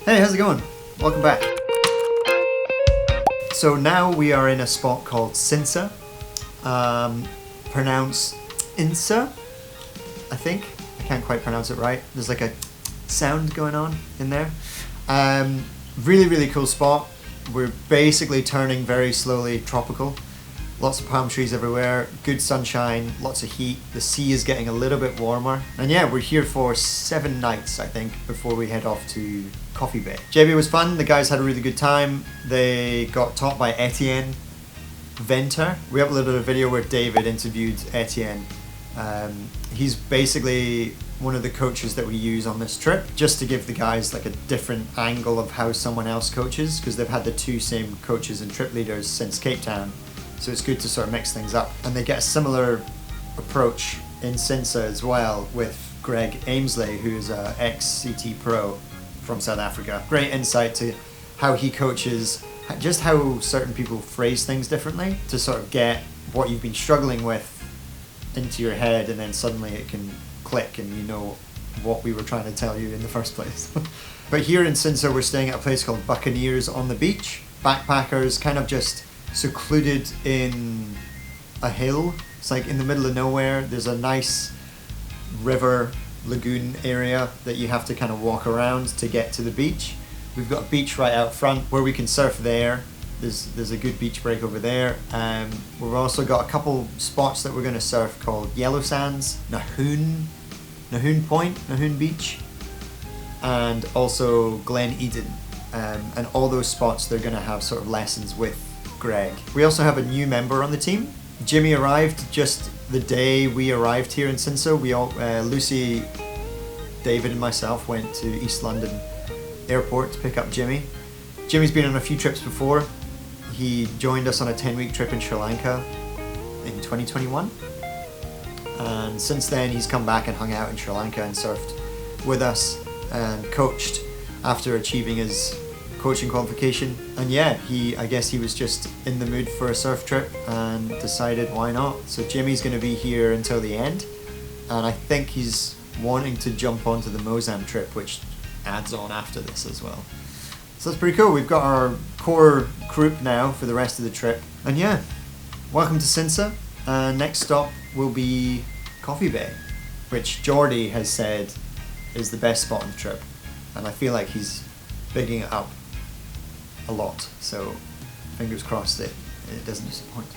Hey, how's it going? Welcome back. So now we are in a spot called Cintsa. Pronounced Insa, I think. I can't quite pronounce it right. There's like a sound going on in there. Really cool spot. We're basically turning very slowly tropical. Lots of palm trees everywhere, good sunshine, lots of heat. The sea is getting a little bit warmer. And yeah, we're here for 7 nights, I think, before we head off to Coffee Bay. JB was fun. The guys had a really good time. They got taught by Etienne Venter. We uploaded a video where David interviewed Etienne. He's basically one of the coaches that we use on this trip, just to give the guys like a different angle of how someone else coaches, because they've had the 2 same coaches and trip leaders since Cape Town. So it's good to sort of mix things up. And they get a similar approach in Cintsa as well with Greg Amesley, who's an ex-CT pro from South Africa. Great insight to how he coaches, just how certain people phrase things differently to sort of get what you've been struggling with into your head, and then suddenly it can click and you know what we were trying to tell you in the first place. But here in Cintsa, we're staying at a place called Buccaneers on the Beach. Backpackers, kind of just secluded in a hill. It's like in the middle of nowhere. There's a nice river lagoon area that you have to kind of walk around to get to the beach. We've got a beach right out front where we can surf there. There's a good beach break over there. We've also got a couple spots that we're going to surf called Yellow Sands, Nahoon Point, Nahoon Beach, and also Glen Eden. And all those spots, they're going to have sort of lessons with Greg. We also have a new member on the team. Jimmy arrived just the day we arrived here in Cintsa. We all, Lucy, David and myself went to East London Airport to pick up Jimmy. Jimmy's been on a few trips before. He joined us on a 10-week trip in Sri Lanka in 2021. And since then he's come back and hung out in Sri Lanka and surfed with us and coached after achieving his coaching qualification. And yeah, I guess he was just in the mood for a surf trip and decided why not. So Jimmy's going to be here until the end, and I think he's wanting to jump onto the Mozambique trip, which adds on after this as well. So that's pretty cool. We've got our core group now for the rest of the trip. And yeah, welcome to Cintsa. Next stop will be Coffee Bay, which Geordie has said is the best spot on the trip. And I feel like he's bigging it up a lot. So fingers crossed it doesn't disappoint.